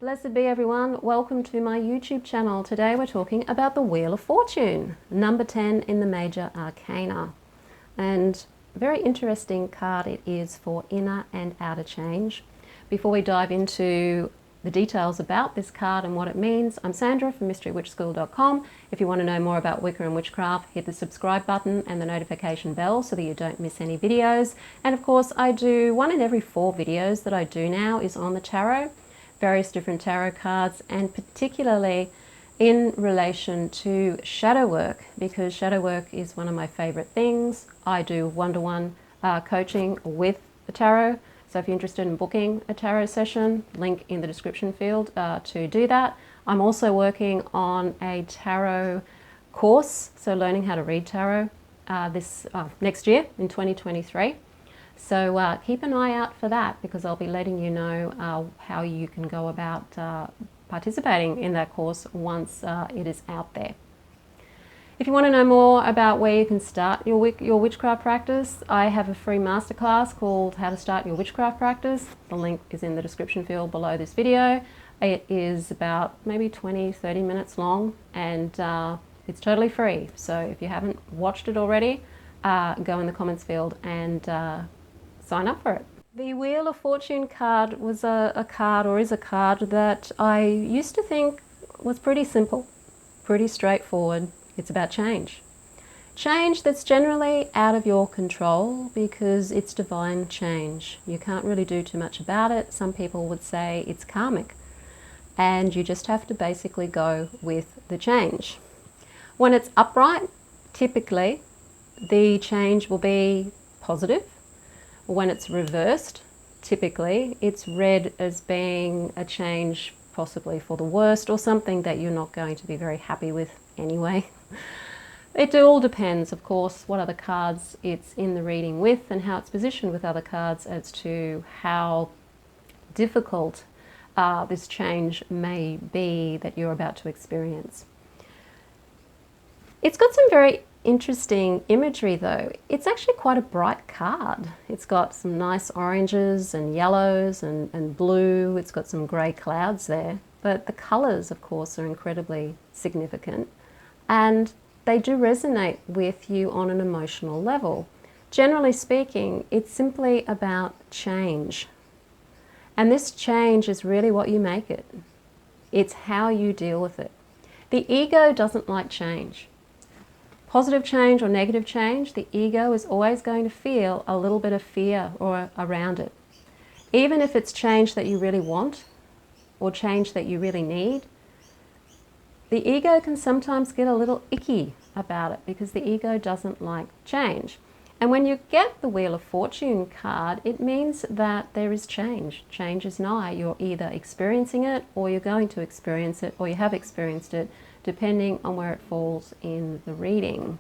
Blessed be everyone, welcome to my YouTube channel. Today we're talking about the Wheel of Fortune, number 10 in the major arcana. And a very interesting card it is for inner and outer change. Before we dive into the details about this card and what it means, I'm Sandra from mysterywitchschool.com. If you want to know more about Wicca and witchcraft, hit the subscribe button and the notification bell so that you don't miss any videos. And of course, I do 1 in every 4 videos that I do now is on the tarot. Various different tarot cards, and particularly in relation to shadow work, because shadow work is one of my favorite things. I do one-to-one coaching with the tarot, so if you're interested in booking a tarot session, link in the description field to do that. I'm also working on a tarot course, so learning how to read tarot this next year in 2023. So keep an eye out for that, because I'll be letting you know how you can go about participating in that course once it is out there. If you want to know more about where you can start your witchcraft practice, I have a free masterclass called How to Start Your Witchcraft Practice. The link is in the description field below this video. It is about maybe 20-30 minutes long, and it's totally free. So if you haven't watched it already, go in the comments field and sign up for it. The Wheel of Fortune card was a card, or is a card, that I used to think was pretty simple, pretty straightforward. It's about change. Change that's generally out of your control, because it's divine change. You can't really do too much about it. Some people would say it's karmic, and you just have to basically go with the change. When it's upright, typically the change will be positive. When it's reversed, typically it's read as being a change possibly for the worst, or something that you're not going to be very happy with anyway. It all depends, of course, what other cards it's in the reading with and how it's positioned with other cards as to how difficult this change may be that you're about to experience. It's got some very interesting imagery though. It's actually quite a bright card. It's got some nice oranges and yellows and blue. It's got some grey clouds there, but the colours of course are incredibly significant, and they do resonate with you on an emotional level. Generally speaking, it's simply about change, and this change is really what you make it. It's how you deal with it. The ego doesn't like change. Positive change or negative change, the ego is always going to feel a little bit of fear around it. Even if it's change that you really want or change that you really need, the ego can sometimes get a little icky about it, because the ego doesn't like change. And when you get the Wheel of Fortune card, it means that there is change. Change is nigh. You're either experiencing it, or you're going to experience it, or you have experienced it, depending on where it falls in the reading.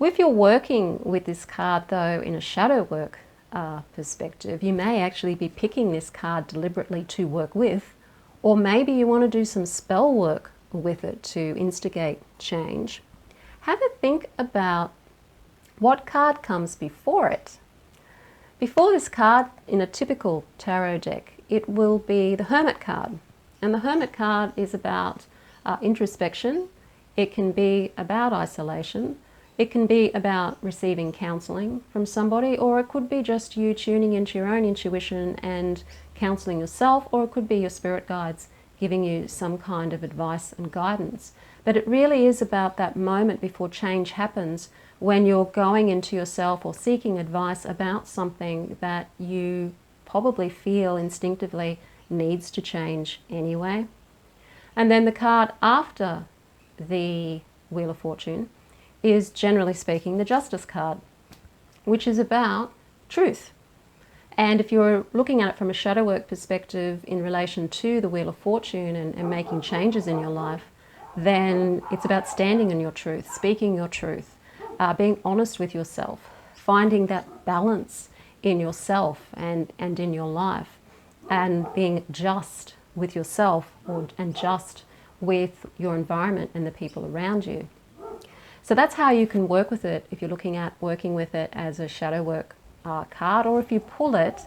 If you're working with this card though in a shadow work perspective, you may actually be picking this card deliberately to work with, or maybe you want to do some spell work with it to instigate change. Have a think about what card comes before it. Before this card, in a typical tarot deck, it will be the Hermit card. And the Hermit card is about introspection. It can be about isolation. It can be about receiving counseling from somebody, or it could be just you tuning into your own intuition and counseling yourself, or it could be your spirit guides giving you some kind of advice and guidance. But it really is about that moment before change happens, when you're going into yourself or seeking advice about something that you probably feel instinctively needs to change anyway. And then the card after the Wheel of Fortune is, generally speaking, the Justice card, which is about truth. And if you're looking at it from a shadow work perspective in relation to the Wheel of Fortune and making changes in your life, then it's about standing in your truth, speaking your truth, being honest with yourself, finding that balance in yourself and in your life, and being just with yourself and just with your environment and the people around you. So that's how you can work with it if you're looking at working with it as a shadow work card, or if you pull it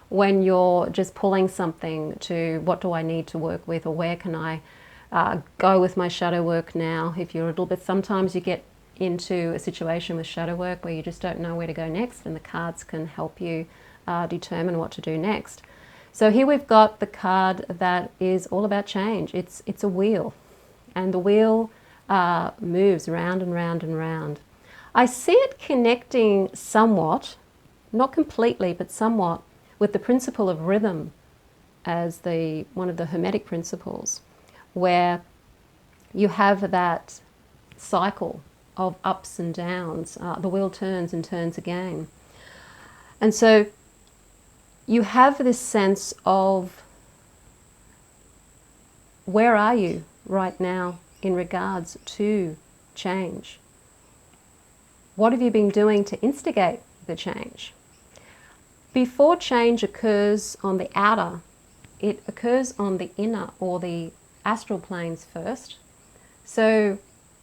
when you're just pulling something to what do I need to work with, or where can I go with my shadow work now. If you're a little bit, sometimes you get into a situation with shadow work where you just don't know where to go next, and the cards can help you determine what to do next. So here we've got the card that is all about change. It's a wheel, and the wheel moves round and round and round. I see it connecting somewhat, not completely, but somewhat, with the principle of rhythm as one of the Hermetic principles, where you have that cycle of ups and downs. The wheel turns and turns again. And so you have this sense of, where are you right now in regards to change? What have you been doing to instigate the change? Before change occurs on the outer, it occurs on the inner or the astral planes first. So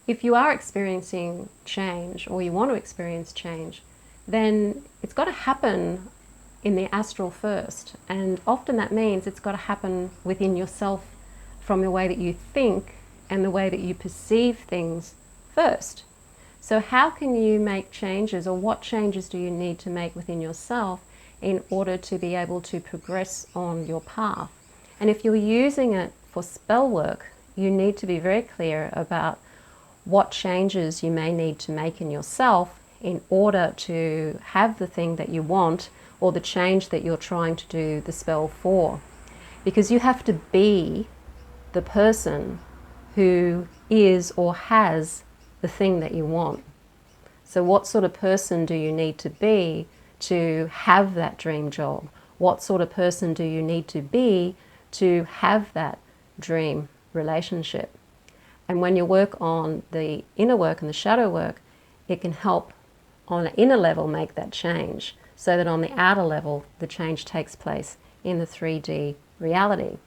if you are experiencing change, or you want to experience change, then it's got to happen in the astral first. And often that means it's got to happen within yourself, from the way that you think and the way that you perceive things first. So how can you make changes, or what changes do you need to make within yourself in order to be able to progress on your path? And if you're using it for spell work, you need to be very clear about what changes you may need to make in yourself in order to have the thing that you want, or the change that you're trying to do the spell for. Because you have to be the person who is or has the thing that you want. So what sort of person do you need to be to have that dream job? What sort of person do you need to be to have that dream relationship? And when you work on the inner work and the shadow work, it can help on an inner level make that change, so that on the outer level the change takes place in the 3D reality.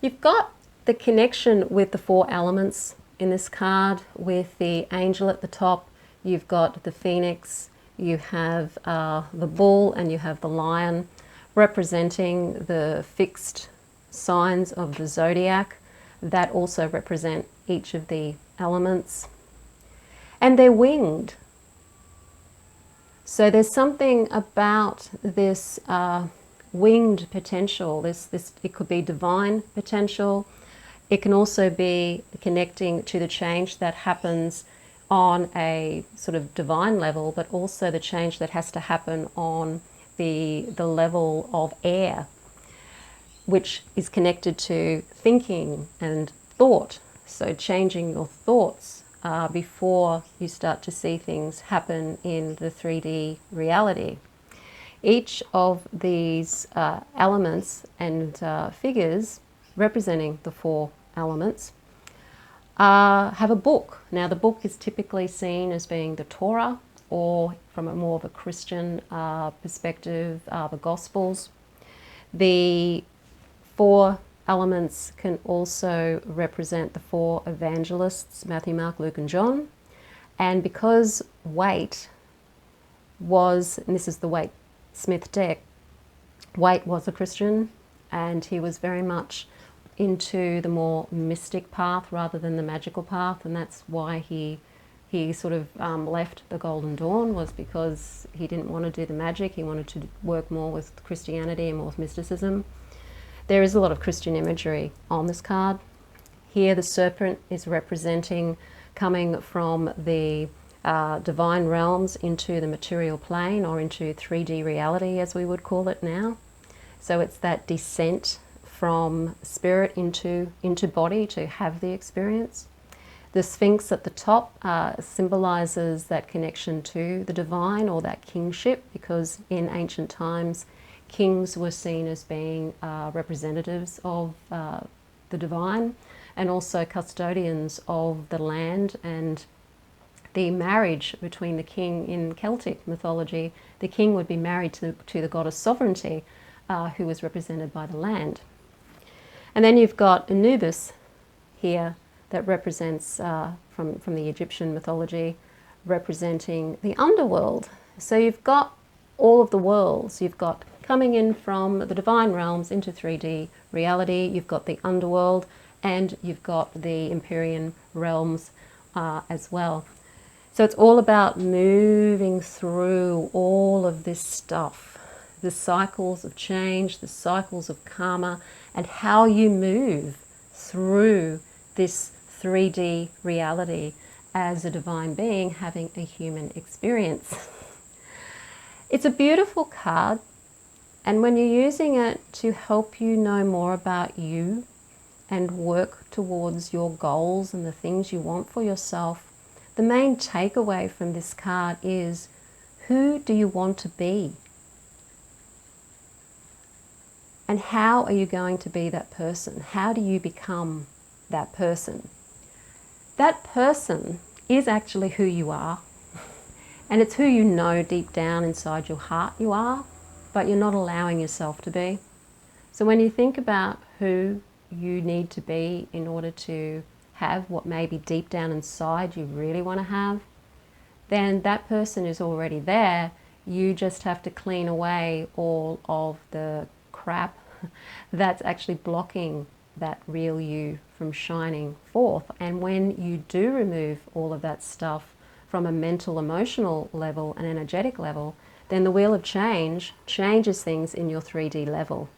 You've got the connection with the 4 elements in this card, with the angel at the top. You've got the phoenix, you have the bull, and you have the lion, representing the fixed signs of the zodiac that also represent each of the elements. And they're winged. So there's something about this winged potential. It could be divine potential. It can also be connecting to the change that happens on a sort of divine level, but also the change that has to happen on the level of air, which is connected to thinking and thought. So changing your thoughts before you start to see things happen in the 3D reality. Each of these elements and figures representing the 4 elements have a book. Now the book is typically seen as being the Torah, or from a more of a Christian perspective, the Gospels. The 4 elements can also represent the 4 evangelists, Matthew, Mark, Luke and John. And because Waite was, and this is the Waite Smith deck, Waite was a Christian, and he was very much into the more mystic path rather than the magical path, and that's why he sort of left the Golden Dawn, was because he didn't want to do the magic. He wanted to work more with Christianity and more with mysticism. There is a lot of Christian imagery on this card. Here the serpent is representing coming from the divine realms into the material plane, or into 3D reality as we would call it now. So it's that descent from spirit into body to have the experience. The Sphinx at the top symbolizes that connection to the divine, or that kingship, because in ancient times kings were seen as being representatives of the divine, and also custodians of the land. And the marriage between the king, in Celtic mythology, the king would be married to the goddess sovereignty, who was represented by the land. And then you've got Anubis here, that represents, from the Egyptian mythology, representing the underworld. So you've got all of the worlds. You've got coming in from the divine realms into 3D reality. You've got the underworld and you've got the Empyrean realms as well. So it's all about moving through all of this stuff, the cycles of change, the cycles of karma, and how you move through this 3D reality as a divine being having a human experience. It's a beautiful card, and when you're using it to help you know more about you and work towards your goals and the things you want for yourself, the main takeaway from this card is, who do you want to be? And how are you going to be that person? How do you become that person? That person is actually who you are. And it's who you know deep down inside your heart you are, but you're not allowing yourself to be. So when you think about who you need to be in order to have what maybe deep down inside you really want to have, then that person is already there. You just have to clean away all of the crap that's actually blocking that real you from shining forth. And when you do remove all of that stuff from a mental, emotional level, and energetic level, then the wheel of change changes things in your 3D level.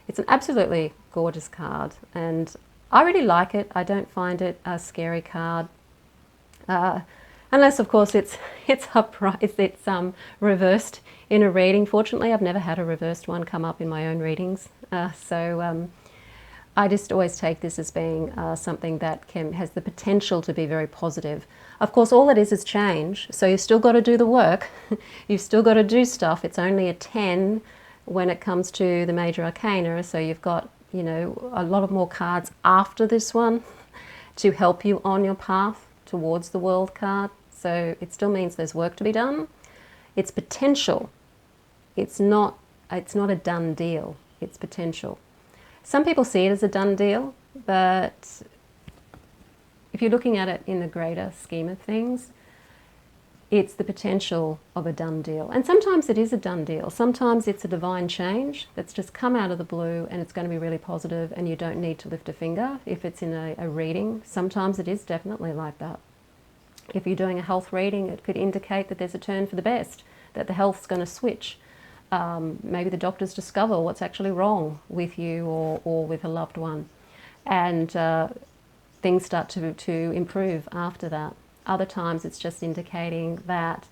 It's an absolutely gorgeous card, and I really like it. I don't find it a scary card, unless of course it's upright, it's reversed in a reading. Fortunately, I've never had a reversed one come up in my own readings, so I just always take this as being something that has the potential to be very positive. Of course, all it is change, so you've still got to do the work. You've still got to do stuff. It's only a 10 when it comes to the major arcana, so you've got, you know, a lot of more cards after this one to help you on your path towards the world card. So it still means there's work to be done. It's potential. It's not a done deal. It's potential. Some people see it as a done deal, but if you're looking at it in the greater scheme of things, it's the potential of a done deal. And sometimes it is a done deal. Sometimes it's a divine change that's just come out of the blue and it's going to be really positive and you don't need to lift a finger if it's in a reading. Sometimes it is definitely like that. If you're doing a health reading, it could indicate that there's a turn for the best, that the health's going to switch. Maybe the doctors discover what's actually wrong with you or with a loved one, and things start to improve after that. Other times it's just indicating that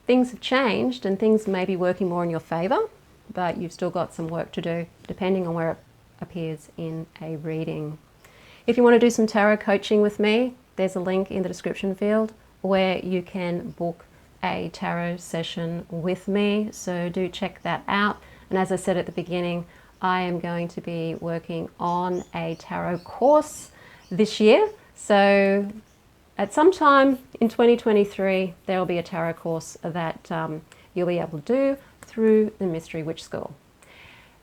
things have changed and things may be working more in your favor, but you've still got some work to do depending on where it appears in a reading. If you want to do some tarot coaching with me, there's a link in the description field where you can book a tarot session with me, so do check that out. And as I said at the beginning, I am going to be working on a tarot course this year, so at some time in 2023 there will be a tarot course that you'll be able to do through the Mystery Witch School.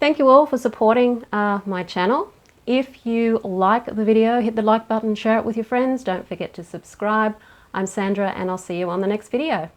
Thank you all for supporting my channel. If you like the video, hit the like button, share it with your friends. Don't forget to subscribe. I'm Sandra and I'll see you on the next video.